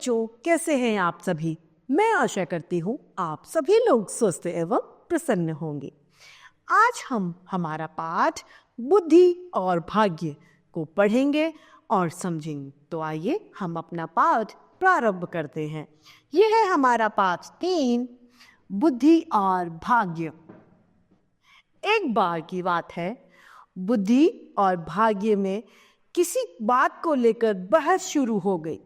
बच्चों, कैसे हैं आप सभी? मैं आशा करती हूँ आप सभी लोग स्वस्थ एवं प्रसन्न होंगे। आज हम हमारा पाठ बुद्धि और भाग्य को पढ़ेंगे और समझेंगे। तो आइए हम अपना पाठ प्रारंभ करते हैं। यह है हमारा पाठ 3, बुद्धि और भाग्य। एक बार की बात है, बुद्धि और भाग्य में किसी बात को लेकर बहस शुरू हो गई।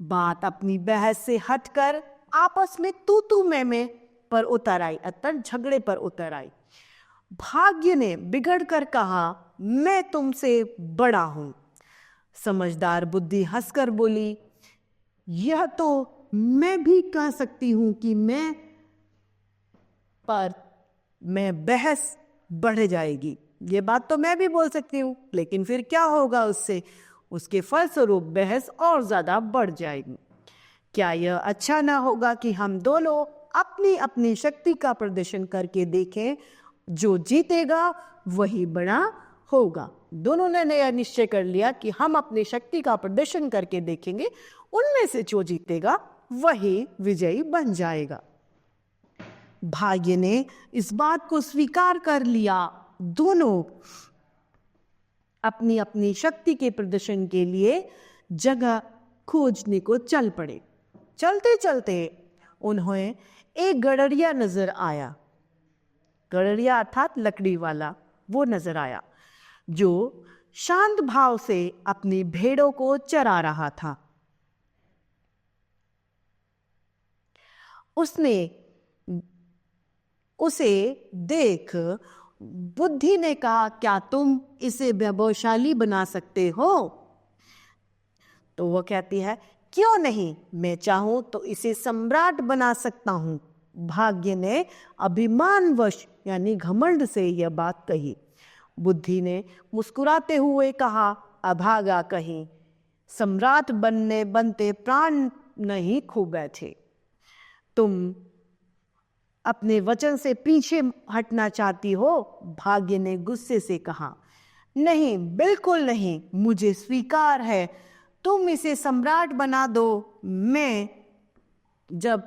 बात अपनी बहस से हटकर आपस में तू मैं पर उतर आई, अर्थात झगड़े पर उतर आई। भाग्य ने बिगड़कर कहा, मैं तुमसे बड़ा हूं। समझदार बुद्धि हंसकर बोली, यह तो मैं भी कह सकती हूं कि पर बहस बढ़ जाएगी। ये बात तो मैं भी बोल सकती हूँ, लेकिन फिर क्या होगा उससे? उसके फलस्वरूप बहस और ज्यादा बढ़ जाएगी। क्या यह अच्छा ना होगा कि हम दोनों अपनी अपनी शक्ति का प्रदर्शन करके देखें? जो जीतेगा वही बड़ा होगा। दोनों ने यह निश्चय कर लिया कि हम अपनी शक्ति का प्रदर्शन करके देखेंगे, उनमें से जो जीतेगा वही विजयी बन जाएगा। भाग्य ने इस बात को स्वीकार कर लिया। दोनों अपनी अपनी शक्ति के प्रदर्शन के लिए जगह खोजने को चल पड़े। चलते चलते उन्हें एक गड़रिया नजर आया। गड़रिया अर्थात लकड़ी वाला, वो नजर आया, जो शांत भाव से अपनी भेड़ों को चरा रहा था। उसे देख बुद्धि ने कहा, क्या तुम इसे वैभवशाली बना सकते हो? तो वो कहती है, क्यों नहीं, मैं चाहूं तो इसे सम्राट बना सकता हूं। भाग्य ने अभिमानवश यानी घमंड से यह बात कही। बुद्धि ने मुस्कुराते हुए कहा, अभागा कहीं, सम्राट बनते प्राण नहीं खो बैठे। तुम अपने वचन से पीछे हटना चाहती हो? भाग्य ने गुस्से से कहा, नहीं, बिल्कुल नहीं, मुझे स्वीकार है, तुम इसे सम्राट बना दो। मैं जब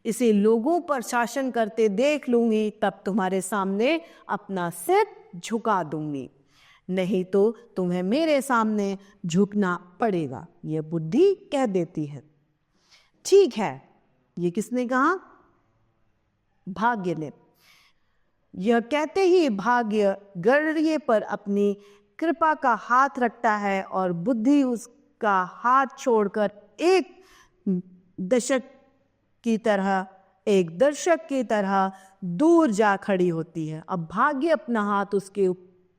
इसे लोगों पर शासन करते देख लूंगी तब तुम्हारे सामने अपना सिर झुका दूंगी, नहीं तो तुम्हें मेरे सामने झुकना पड़ेगा। यह बुद्धि कह देती है। ठीक है, ये किसने कहा? भाग्य ने। यह कहते ही भाग्य गड़रिये पर अपनी कृपा का हाथ रखता है और बुद्धि उसका हाथ छोड़कर एक दर्शक की तरह दूर जा खड़ी होती है। अब भाग्य अपना हाथ उसके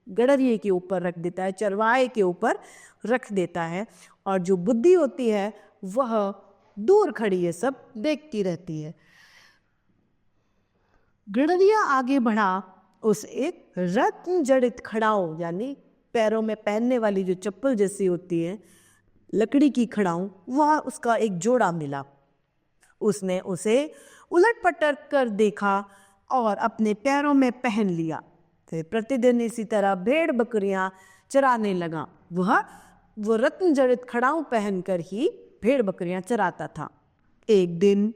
गड़रिये के ऊपर रख देता है, चरवाहे के ऊपर रख देता है, और जो बुद्धि होती है वह दूर खड़ी है, सब देखती रहती है। गड़रिया आगे बढ़ा। उस एक रत्न जड़ित खड़ाऊ यानी पैरों में पहनने वाली जो चप्पल जैसी होती है, लकड़ी की खड़ाऊ, वह उसका एक जोड़ा मिला। उसने उसे उलट पलट कर देखा और अपने पैरों में पहन लिया। फिर प्रतिदिन इसी तरह भेड़ बकरियां चराने लगा। वो रत्न जड़ित खड़ाऊ पहनकर ही भेड़ बकरियां चराता था। एक दिन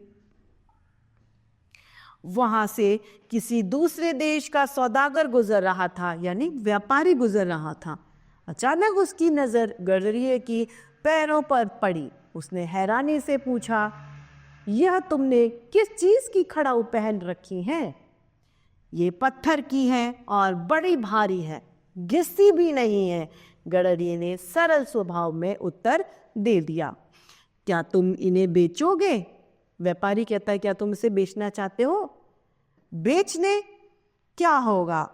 वहां से किसी दूसरे देश का सौदागर गुजर रहा था, यानी व्यापारी गुजर रहा था। अचानक उसकी नजर गड़रिये की पैरों पर पड़ी। उसने हैरानी से पूछा, यह तुमने किस चीज की खड़ाऊ पहन रखी है? ये पत्थर की है और बड़ी भारी है, घिसती भी नहीं है। गड़रिये ने सरल स्वभाव में उत्तर दे दिया। क्या तुम इन्हें बेचोगे? व्यापारी कहता है, क्या तुम इसे बेचना चाहते हो? बेचने क्या होगा,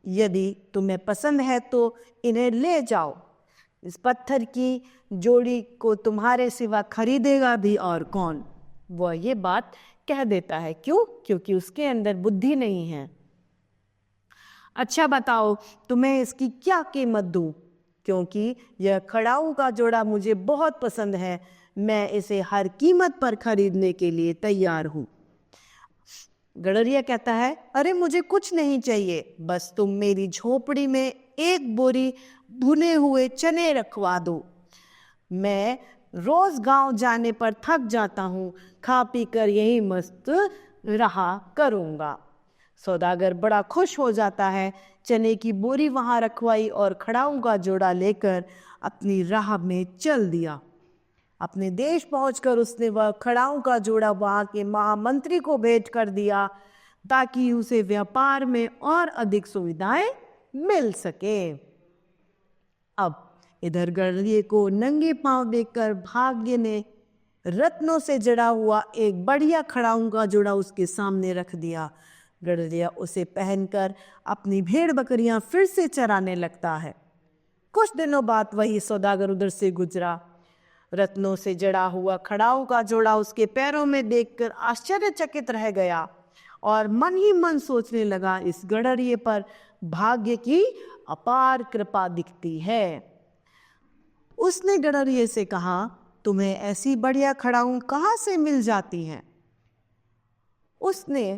यदि तुम्हें पसंद है तो इन्हें ले जाओ। इस पत्थर की जोड़ी को तुम्हारे सिवा खरीदेगा भी और कौन? वह ये बात कह देता है। क्यों? क्योंकि उसके अंदर बुद्धि नहीं है। अच्छा बताओ, तुम्हें इसकी क्या कीमत दूं? क्योंकि यह खड़ाऊ का जोड़ा मुझे बहुत पसंद है, मैं इसे हर कीमत पर खरीदने के लिए तैयार हूं। गड़रिया कहता है, अरे मुझे कुछ नहीं चाहिए, बस तुम मेरी झोपड़ी में एक बोरी भुने हुए चने रखवा दो। मैं रोज गांव जाने पर थक जाता हूँ, खा पी कर यही मस्त रहा करूँगा। सौदागर बड़ा खुश हो जाता है, चने की बोरी वहां रखवाई और खड़ाऊं का जोड़ा लेकर अपनी राह में चल दिया। अपने देश पहुंचकर उसने वह खड़ाऊं का जोड़ा वहां के महामंत्री को भेंट कर दिया ताकि उसे व्यापार में और अधिक सुविधाएं मिल सके। अब इधर गडरिये को नंगे पांव देखकर भाग्य ने रत्नों से जड़ा हुआ एक बढ़िया खड़ाऊं का जोड़ा उसके सामने रख दिया। गडरिया उसे पहनकर अपनी भेड़ बकरियां फिर से चराने लगता है। कुछ दिनों बाद वही सौदागर उधर से गुजरा। रत्नों से जड़ा हुआ खड़ाऊं का जोड़ा उसके पैरों में देखकर आश्चर्यचकित रह गया और मन ही मन सोचने लगा, इस गडरिये पर भाग्य की अपार कृपा दिखती है। उसने गडरिये से कहा, तुम्हें ऐसी बढ़िया खड़ाऊं कहाँ से मिल जाती हैं? उसने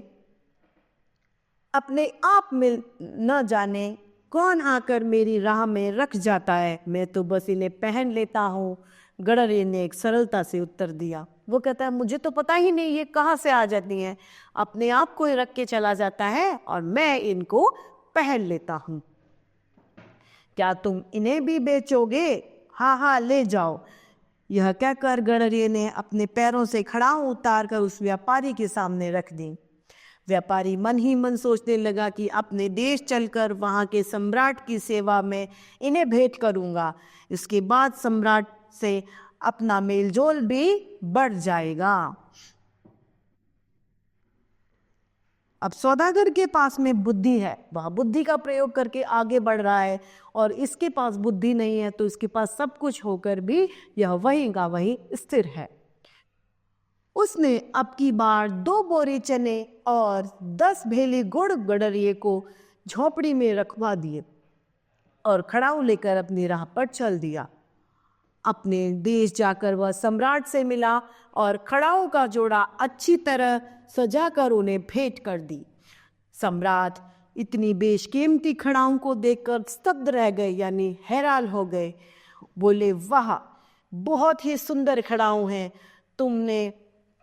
अपने आप में न जाने कौन आकर मेरी राह में रख जाता है, मैं तो बस इन्हें पहन लेता हूँ। गडरिये ने एक सरलता से उत्तर दिया। वो कहता है, मुझे तो पता ही नहीं ये कहाँ से आ जाती हैं, अपने आप को रख के चला जाता है और मैं इनको पहन लेता हूँ। क्या तुम इन्हें भी बेचोगे? हाँ हाँ, ले जाओ। यह कहकर गडरिये ने अपने पैरों से खड़ाऊं उतार कर उस व्यापारी के सामने रख दी। व्यापारी मन ही मन सोचने लगा कि अपने देश चलकर वहां के सम्राट की सेवा में इन्हें भेंट करूंगा, इसके बाद सम्राट से अपना मेलजोल भी बढ़ जाएगा। अब सौदागर के पास में बुद्धि है, वह बुद्धि का प्रयोग करके आगे बढ़ रहा है, और इसके पास बुद्धि नहीं है तो इसके पास सब कुछ होकर भी यह वहीं का वहीं स्थिर है। उसने अब की बार 2 बोरी चने और 10 भेली गुड़ गडरिये को झोपड़ी में रखवा दिए और खड़ाऊं लेकर अपनी राह पर चल दिया। अपने देश जाकर वह सम्राट से मिला और खड़ाऊं का जोड़ा अच्छी तरह सजाकर उन्हें भेंट कर दी। सम्राट इतनी बेशकीमती खड़ाऊं को देखकर स्तब्ध रह गए, यानी हैरान हो गए। बोले, वाह, बहुत ही सुंदर खड़ाऊं हैं, तुमने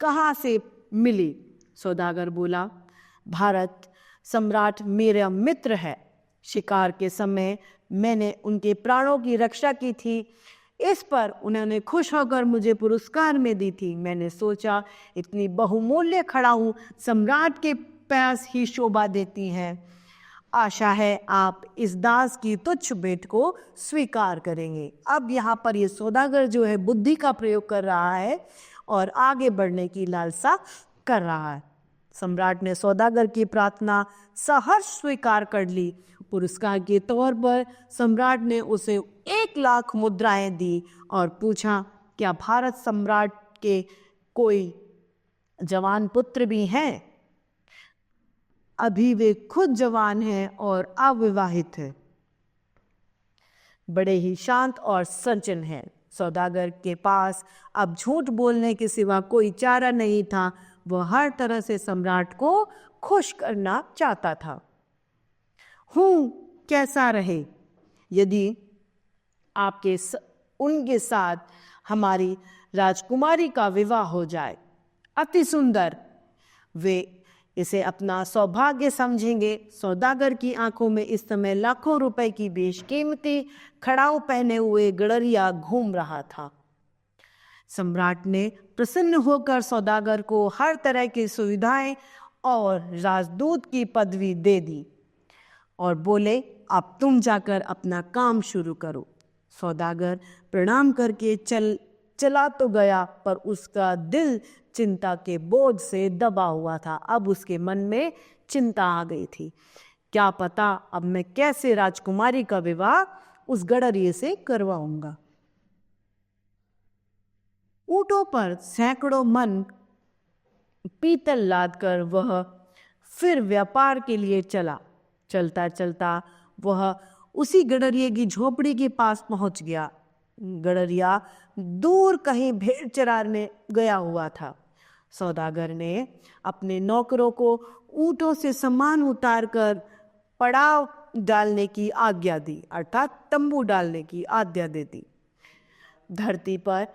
कहाँ से मिली? सौदागर बोला, भारत सम्राट मेरा मित्र है, शिकार के समय मैंने उनके प्राणों की रक्षा की थी, इस पर उन्होंने खुश होकर मुझे पुरस्कार में दी थी। मैंने सोचा इतनी बहुमूल्य खड़ाऊं सम्राट के पास ही शोभा देती हैं। आशा है आप इस दास की तुच्छ भेंट को स्वीकार करेंगे। अब यहाँ पर ये सौदागर जो है बुद्धि का प्रयोग कर रहा है और आगे बढ़ने की लालसा कर रहा है। सम्राट ने सौदागर की प्रार्थना सहर्ष स्वीकार कर ली। पुरस्कार के तौर पर सम्राट ने उसे 1 लाख मुद्राएं दी और पूछा, क्या भारत सम्राट के कोई जवान पुत्र भी हैं? अभी वे खुद जवान हैं और अविवाहित हैं, बड़े ही शांत और सज्जन हैं। सौदागर के पास अब झूठ बोलने के सिवा कोई चारा नहीं था। वह हर तरह से सम्राट को खुश करना चाहता था। हूँ कैसा रहे यदि उनके साथ हमारी राजकुमारी का विवाह हो जाए, अति सुंदर, वे इसे अपना सौभाग्य समझेंगे। सौदागर की आंखों में इस समय लाखों रुपए की बेशकीमती खड़ाऊ पहने हुए गडरिया घूम रहा था। सम्राट ने प्रसन्न होकर सौदागर को हर तरह की सुविधाएं और राजदूत की पदवी दे दी और बोले, अब तुम जाकर अपना काम शुरू करो। सौदागर प्रणाम करके चला तो गया, पर उसका दिल चिंता के बोझ से दबा हुआ था। अब उसके मन में चिंता आ गई थी, क्या पता अब मैं कैसे राजकुमारी का विवाह उस गडरिये से करवाऊंगा। ऊंटों पर सैकड़ों मन पीतल लाद कर वह फिर व्यापार के लिए चला। चलता चलता वह उसी गडरिये की झोपड़ी के पास पहुंच गया। गडरिया दूर कहीं भेड़ चराने गया हुआ था। सौदागर ने अपने नौकरों को ऊंटों से सामान उतारकर पड़ाव डालने की आज्ञा दी, अर्थात तंबू डालने की आज्ञा दे दी। धरती पर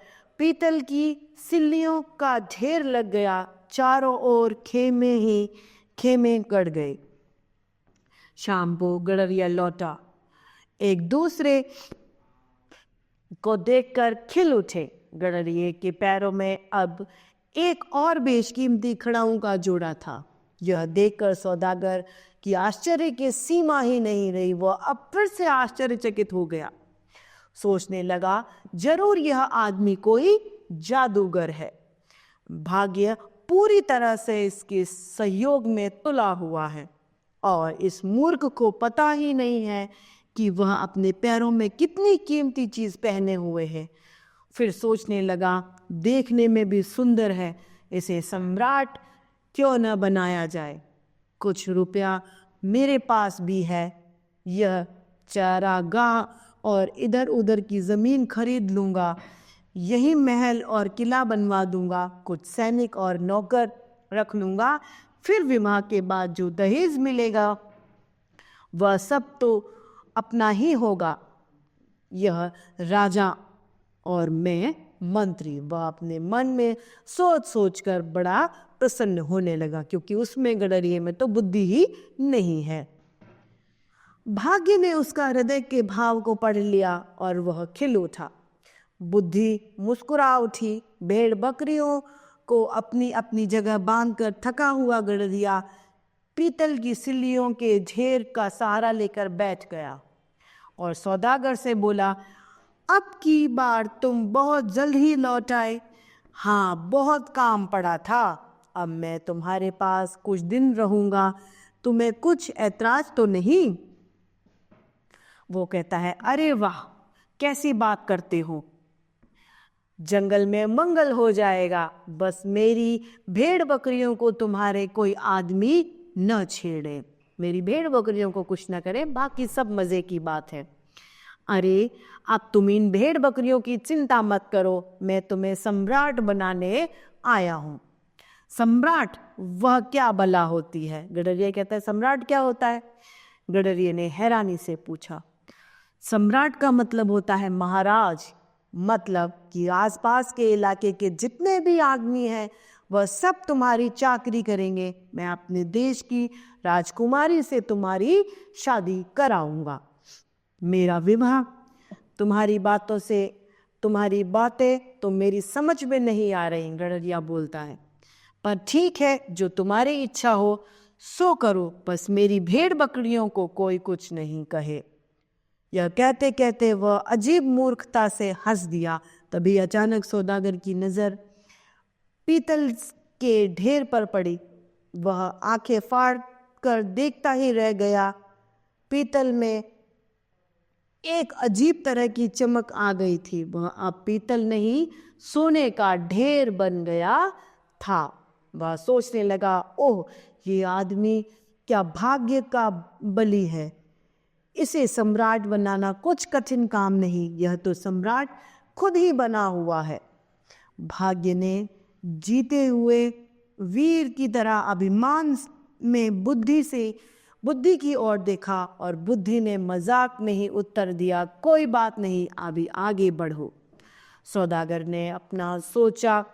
पीतल की सिल्लियों का ढेर लग गया। चारों ओर खेमे ही खेमे गड़ गए। शाम को गडरिया लौटा। एक दूसरे को देखकर खिल उठे। गडरिये के पैरों में अब एक और बेशकीमती खड़ाऊं का जोड़ा था। यह देखकर सौदागर की आश्चर्य की सीमा ही नहीं रही। वह अब फिर से आश्चर्यचकित हो गया। सोचने लगा, जरूर यह आदमी कोई जादूगर है। भाग्य पूरी तरह से इसके सहयोग में तुला हुआ है और इस मूर्ख को पता ही नहीं है कि वह अपने पैरों में कितनी कीमती चीज पहने हुए है। फिर सोचने लगा, देखने में भी सुंदर है, इसे सम्राट क्यों न बनाया जाए। कुछ रुपया मेरे पास भी है। यह चारागाह और इधर उधर की जमीन खरीद लूंगा। यही महल और किला बनवा दूंगा। कुछ सैनिक और नौकर रख लूंगा। फिर विवाह के बाद जो दहेज मिलेगा वह सब तो अपना ही होगा। यह राजा और मैं मंत्री। वह अपने मन में सोच सोचकर बड़ा प्रसन्न होने लगा, क्योंकि उसमें गडरिये में तो बुद्धि ही नहीं है। भाग्य ने उसका हृदय के भाव को पढ़ लिया और वह खिल उठा। बुद्धि मुस्कुरा उठी। भेड़ बकरियों को अपनी अपनी जगह बांधकर थका हुआ गडरिया पीतल की सिल्लियों के ढेर का सहारा लेकर बैठ गया और सौदागर से बोला, अब की बार तुम बहुत जल्द ही लौट आए। हाँ, बहुत काम पड़ा था। अब मैं तुम्हारे पास कुछ दिन रहूंगा। तुम्हें कुछ ऐतराज तो नहीं? वो कहता है, अरे वाह, कैसी बात करते हो। जंगल में मंगल हो जाएगा। बस मेरी भेड़ बकरियों को तुम्हारे कोई आदमी न छेड़े। मेरी भेड़ बकरियों को कुछ न करे, बाकी सब मजे की बात है। अरे, अब तुम इन भेड़ बकरियों की चिंता मत करो। मैं तुम्हें सम्राट बनाने आया हूं। सम्राट वह क्या भला होती है? गडरिया कहता है, सम्राट क्या होता है? गडरिये ने हैरानी से पूछा। सम्राट का मतलब होता है महाराज। मतलब कि आसपास के इलाके के जितने भी आदमी हैं वह सब तुम्हारी चाकरी करेंगे। मैं अपने देश की राजकुमारी से तुम्हारी शादी कराऊंगा। मेरा विवाह तुम्हारी बातें तो मेरी समझ में नहीं आ रही, गडरिया बोलता है। पर ठीक है, जो तुम्हारी इच्छा हो सो करो। बस मेरी भेड़ बकरियों को कोई कुछ नहीं कहे। यह कहते कहते वह अजीब मूर्खता से हंस दिया। तभी अचानक सौदागर की नजर पीतल के ढेर पर पड़ी। वह आंखें फाड़ कर देखता ही रह गया। पीतल में एक अजीब तरह की चमक आ गई थी। वह अब पीतल नहीं, सोने का ढेर बन गया था। वह सोचने लगा, ओह, ये आदमी क्या भाग्य का बली है। इसे सम्राट बनाना कुछ कठिन काम नहीं। यह तो सम्राट खुद ही बना हुआ है। भाग्य ने जीते हुए वीर की तरह अभिमान में बुद्धि की ओर देखा और बुद्धि ने मजाक में ही उत्तर दिया, कोई बात नहीं, अभी आगे बढ़ो। सौदागर ने अपना सोचा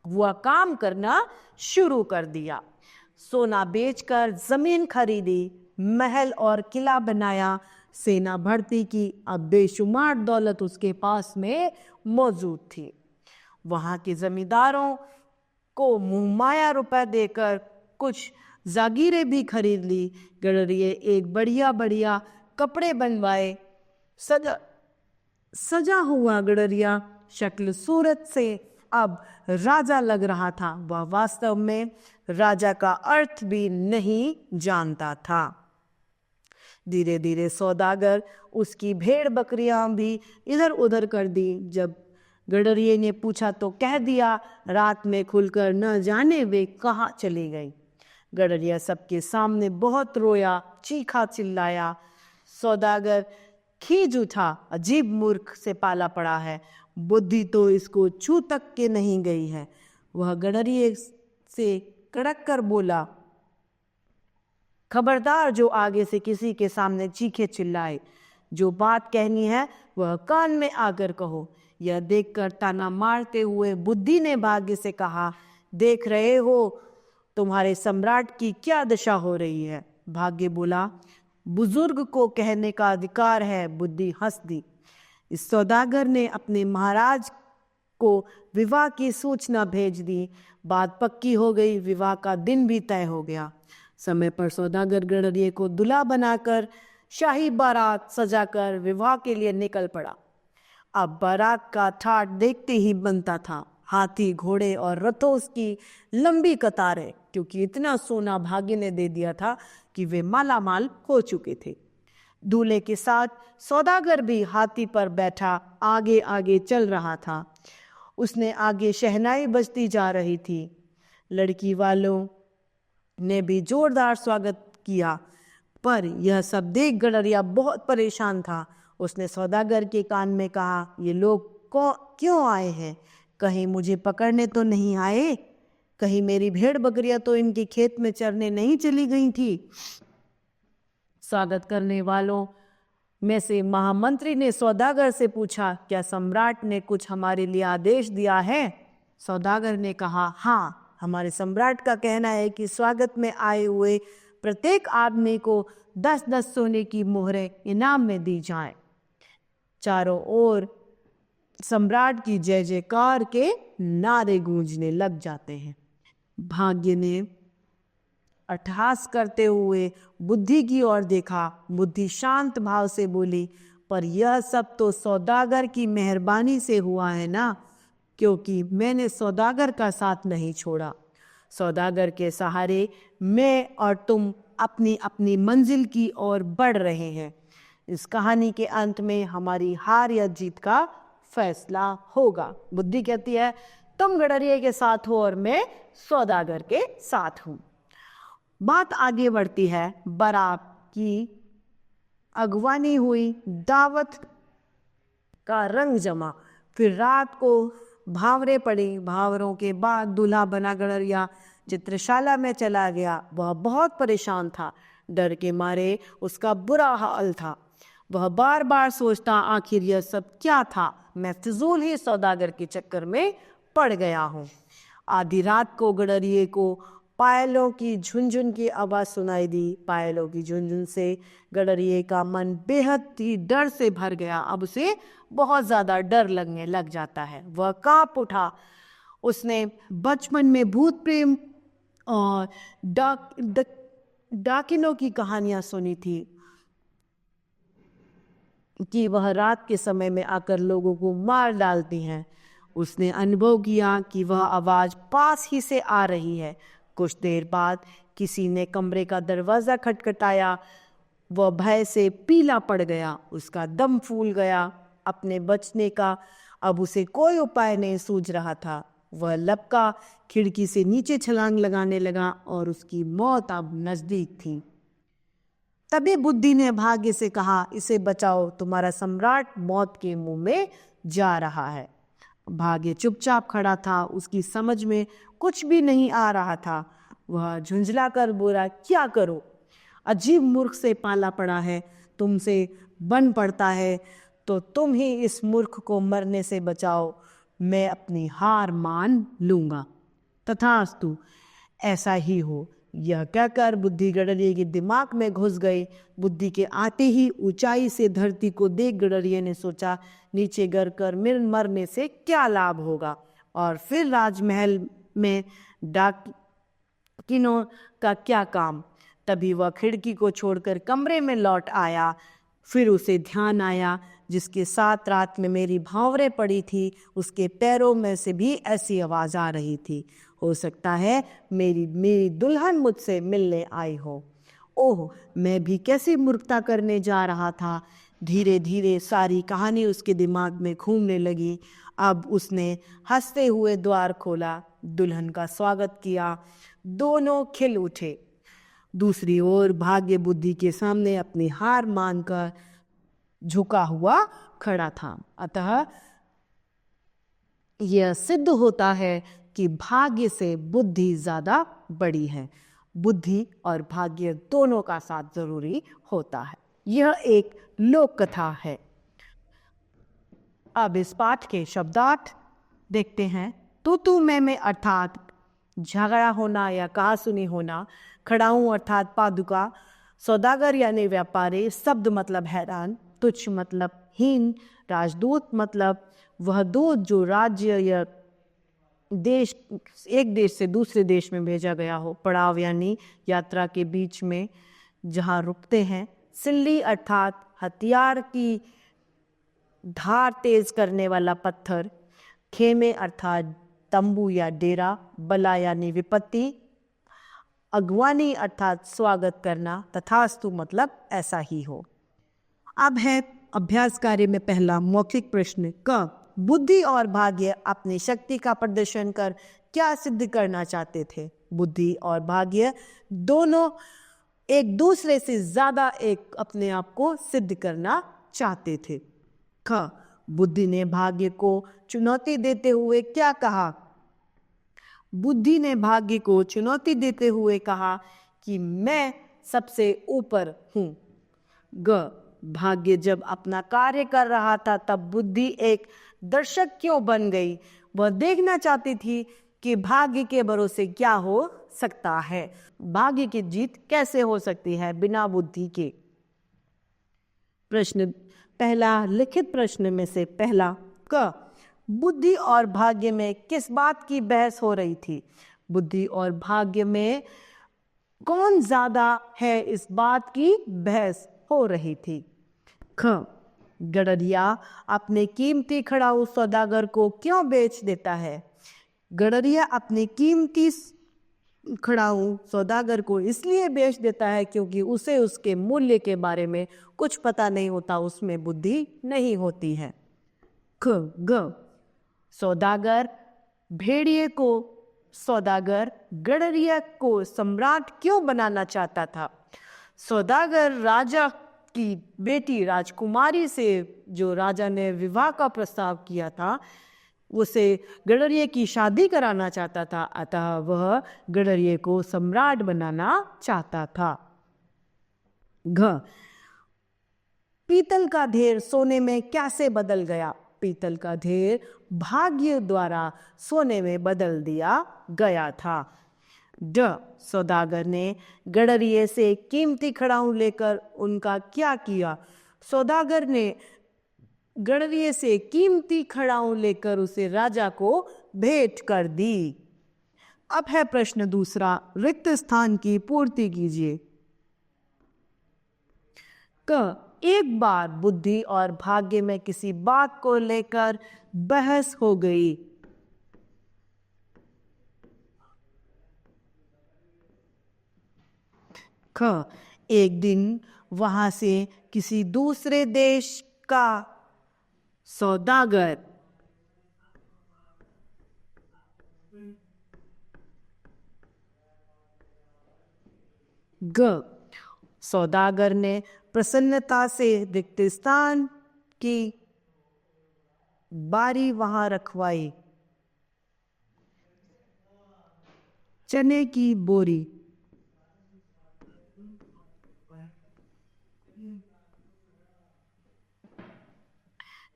हुआ काम करना शुरू कर दिया। सोना बेचकर जमीन खरीदी, महल और किला बनाया, सेना भर्ती की। अब बेशुमार दौलत उसके पास में मौजूद थी। वहां के जमींदारों को मुंहमाया रुपए देकर कुछ जागीरें भी खरीद ली। गडरिये एक बढ़िया कपड़े बनवाए। सजा हुआ गडरिया शक्ल सूरत से अब राजा लग रहा था। वह वास्तव में राजा का अर्थ भी नहीं जानता था। धीरे धीरे सौदागर उसकी भेड़ बकरियां भी इधर उधर कर दी। जब गडरिये ने पूछा तो कह दिया, रात में खुलकर न जाने वे कहाँ चली गई। गडरिया सबके सामने बहुत रोया, चीखा चिल्लाया। सौदागर खींच उठा, अजीब मूर्ख से पाला पड़ा है। बुद्धि तो इसको छू तक के नहीं गई है। वह गडरिये से कड़क कर बोला, खबरदार, जो आगे से किसी के सामने चीखे चिल्लाए। जो बात कहनी है वह कान में आकर कहो। यह देखकर ताना मारते हुए बुद्धि ने भाग्य से कहा, देख रहे हो तुम्हारे सम्राट की क्या दशा हो रही है। भाग्य बोला, बुजुर्ग को कहने का अधिकार है। बुद्धि हंस दी। इस सौदागर ने अपने महाराज को विवाह की सूचना भेज दी। बात पक्की हो गई। विवाह का दिन भी तय हो गया। समय पर सौदागर गडरिये को दूल्हा बनाकर शाही बारात सजाकर विवाह के लिए निकल पड़ा। अब बारात का ठाट देखते ही बनता था। हाथी, घोड़े और रथों की लंबी कतारें, क्योंकि इतना सोना भाग्य ने दे दिया था कि वे मालामाल हो चुके थे। दूल्हे के साथ सौदागर भी हाथी पर बैठा आगे आगे चल रहा था। उसने आगे शहनाई बजती जा रही थी। लड़की वालों ने भी जोरदार स्वागत किया, पर यह सब देख गडरिया बहुत परेशान था। उसने सौदागर के कान में कहा, ये लोग क्यों आए हैं? कहीं मुझे पकड़ने तो नहीं आए? कहीं मेरी भेड़ बकरियां तो इनके खेत में चरने नहीं चली गई थी? स्वागत करने वालों में से महामंत्री ने सौदागर से पूछा, क्या सम्राट ने कुछ हमारे लिए आदेश दिया है? सौदागर ने कहा, हाँ, हमारे सम्राट का कहना है कि स्वागत में आए हुए प्रत्येक आदमी को 10-10 सोने की मोहरें इनाम में दी जाएं। चारों ओर सम्राट की जय जयकार के नारे गूंजने लग जाते हैं। भाग्य ने अट्टहास करते हुए बुद्धि की ओर देखा। बुद्धि शांत भाव से बोली, पर यह सब तो सौदागर की मेहरबानी से हुआ है ना, क्योंकि मैंने सौदागर का साथ नहीं छोड़ा। सौदागर के सहारे मैं और तुम अपनी अपनी मंजिल की ओर बढ़ रहे हैं। इस कहानी के अंत में हमारी हार या जीत का फैसला होगा। बुद्धि कहती है, तुम गडरिये के साथ हो और मैं सौदागर के साथ हूं। बात आगे बढ़ती है। बारात की अगवानी हुई, दावत का रंग जमा, फिर रात को भावरे पड़ी। भावरों के बाद दूल्हा बना गडरिया चित्रशाला में चला गया। वह बहुत परेशान था। डर के मारे उसका बुरा हाल था। वह बार बार सोचता, आखिर यह सब क्या था? मैं फिजूल ही सौदागर के चक्कर में पड़ गया हूँ। आधी रात को गडरिये को पायलों की झुनझुन की आवाज सुनाई दी। पायलों की झुनझुन से गडरिये का मन बेहद ही डर से भर गया। अब उसे बहुत ज्यादा डर लगने लग जाता है। वह कांप उठा। उसने बचपन में भूत प्रेम और डाकिनों की कहानियां सुनी थी कि वह रात के समय में आकर लोगों को मार डालती हैं। उसने अनुभव किया कि वह आवाज पास ही से आ रही है। कुछ देर बाद किसी ने कमरे का दरवाजा खटखटाया। वह भय से पीला पड़ गया। उसका दम फूल गया। अपने बचने का अब उसे कोई उपाय नहीं सूझ रहा था। वह लपका खिड़की से नीचे छलांग लगाने लगा और उसकी मौत अब नजदीक थी। तभी बुद्धि ने भाग्य से कहा, इसे बचाओ, तुम्हारा सम्राट मौत के मुंह में जा रहा है। भाग्य चुपचाप खड़ा था। उसकी समझ में कुछ भी नहीं आ रहा था। वह झुंझला कर बोला, क्या करो? अजीब मूर्ख से पाला पड़ा है। तुमसे बन पड़ता है तो तुम ही इस मूर्ख को मरने से बचाओ। मैं अपनी हार मान लूंगा। तथास्तु, ऐसा ही हो। यह कहकर बुद्धि गडरिये के दिमाग में घुस गई। बुद्धि के आते ही ऊंचाई से धरती को देख गडरिये ने सोचा, नीचे गिर कर मरने से क्या लाभ होगा, और फिर राजमहल में डाकिनों का क्या काम। तभी वह खिड़की को छोड़कर कमरे में लौट आया। फिर उसे ध्यान आया, जिसके साथ रात में मेरी भावरे पड़ी थी, उसके पैरों में से भी ऐसी आवाज आ रही थी। हो सकता है मेरी दुल्हन मुझसे मिलने आई हो। ओह, मैं भी कैसी मूर्खता करने जा रहा था। धीरे धीरे सारी कहानी उसके दिमाग में घूमने लगी। अब उसने हंसते हुए द्वार खोला, दुल्हन का स्वागत किया। दोनों खिल उठे। दूसरी ओर भाग्य बुद्धि के सामने अपनी हार मानकर झुका हुआ खड़ा था। अतः यह सिद्ध होता है कि भाग्य से बुद्धि ज्यादा बड़ी है। बुद्धि और भाग्य दोनों का साथ जरूरी होता है। यह एक लोक कथा है। अब इस पाठ के शब्दार्थ देखते हैं। तू मैं अर्थात झगड़ा होना या कहासुनी होना, खड़ाऊं अर्थात पादुका, सौदागर यानी व्यापारी, शब्द मतलब हैरान, तुच्छ मतलब हीन, राजदूत मतलब वह दूत जो राज्य या देश, एक देश से दूसरे देश में भेजा गया हो, पड़ाव यानी यात्रा के बीच में जहाँ रुकते हैं, सिल्ली अर्थात हथियार की धार तेज करने वाला पत्थर, खेमे अर्थात तंबू या डेरा, बला यानी विपत्ति, अगवानी अर्थात स्वागत करना, तथास्तु मतलब ऐसा ही हो। अब है अभ्यास कार्य में पहला मौखिक प्रश्न क। बुद्धि और भाग्य अपनी शक्ति का प्रदर्शन कर क्या सिद्ध करना चाहते थे? बुद्धि और भाग्य दोनों एक दूसरे से ज्यादा एक अपने आप को सिद्ध करना चाहते थे। ख। बुद्धि ने भाग्य को चुनौती देते हुए क्या कहा? बुद्धि ने भाग्य को चुनौती देते हुए कहा कि मैं सबसे ऊपर हूं। ग। भाग्य जब अपना कार्य कर रहा था तब बुद्धि एक दर्शक क्यों बन गई? वह देखना चाहती थी कि भाग्य के भरोसे क्या हो सकता है, भाग्य की जीत कैसे हो सकती है बिना बुद्धि के। प्रश्न पहला, लिखित प्रश्न में से पहला क। बुद्धि और भाग्य में किस बात की बहस हो रही थी? बुद्धि और भाग्य में कौन ज्यादा है, इस बात की बहस हो रही थी। ख। गडरिया अपने कीमती खड़ाऊ सौदागर को क्यों बेच देता है? गडरिया अपने कीमती खड़ाऊ सौदागर को इसलिए बेच देता है क्योंकि उसे उसके मूल्य के बारे में कुछ पता नहीं होता, उसमें बुद्धि नहीं होती है। ख। ग। सौदागर गडरिया को सम्राट क्यों बनाना चाहता था? सौदागर राजा की बेटी राजकुमारी से जो राजा ने विवाह का प्रस्ताव किया था, उसे गडरिये की शादी कराना चाहता था, अतः वह गडरिये को सम्राट बनाना चाहता था। घ। पीतल का ढेर सोने में कैसे बदल गया? पीतल का ढेर भाग्य द्वारा सोने में बदल दिया गया था। ड। सौदागर ने गडरिये से कीमती खड़ाऊ लेकर उनका क्या किया? सौदागर ने गडरिये से कीमती खड़ाऊ लेकर उसे राजा को भेंट कर दी। अब है प्रश्न दूसरा, रिक्त स्थान की पूर्ति कीजिए। क। एक बार बुद्धि और भाग्य में किसी बात को लेकर बहस हो गई। ख। एक दिन वहां से किसी दूसरे देश का सौदागर ग। सौदागर ने प्रसन्नता से रिक्त स्थान की बारी वहां रखवाई। चने की बोरी।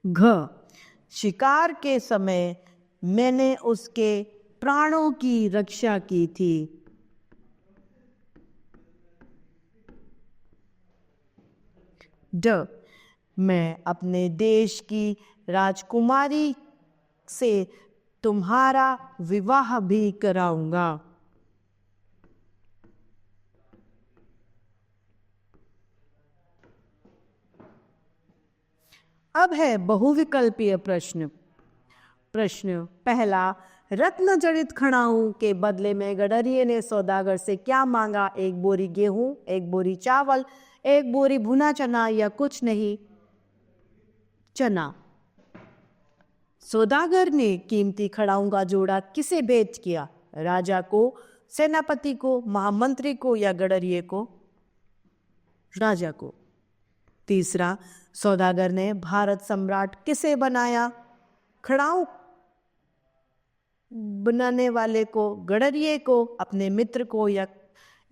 घ। शिकार के समय मैंने उसके प्राणों की रक्षा की थी। ड। मैं अपने देश की राजकुमारी से तुम्हारा विवाह भी कराऊंगा। अब है बहुविकल्पीय प्रश्न। प्रश्न पहला, रत्न जड़ित खड़ाऊ के बदले में गडरिये ने सौदागर से क्या मांगा? एक बोरी गेहूं, एक बोरी चावल, एक बोरी भुना चना या कुछ नहीं? चना। सौदागर ने कीमती खड़ाऊ का जोड़ा किसे भेंट किया? राजा को, सेनापति को, महामंत्री को या गडरिये को? राजा को। तीसरा, सौदागर ने भारत सम्राट किसे बनाया? खड़ाऊ बनाने वाले को, गडरिये को, अपने मित्र को या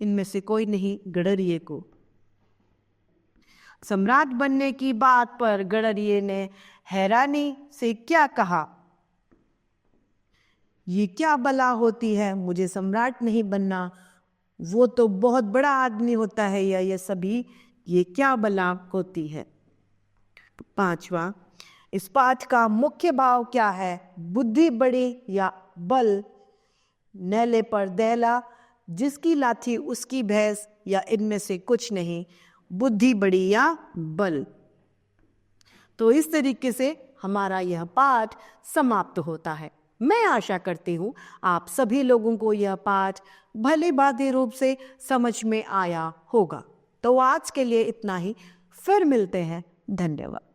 इनमें से कोई नहीं? गडरिये को। सम्राट बनने की बात पर गडरिये ने हैरानी से क्या कहा, ये क्या बला होती है, मुझे सम्राट नहीं बनना, वो तो बहुत बड़ा आदमी होता है, या ये सभी, ये क्या बला होती है। 5वां, इस पाठ का मुख्य भाव क्या है, बुद्धि बड़ी या बल, नेले पर दहला, जिसकी लाठी उसकी भैंस, या इनमें से कुछ नहीं, बुद्धि बड़ी या बल। तो इस तरीके से हमारा यह पाठ समाप्त होता है। मैं आशा करती हूँ आप सभी लोगों को यह पाठ भली भांति रूप से समझ में आया होगा। तो आज के लिए इतना ही, फिर मिलते हैं। धन्यवाद।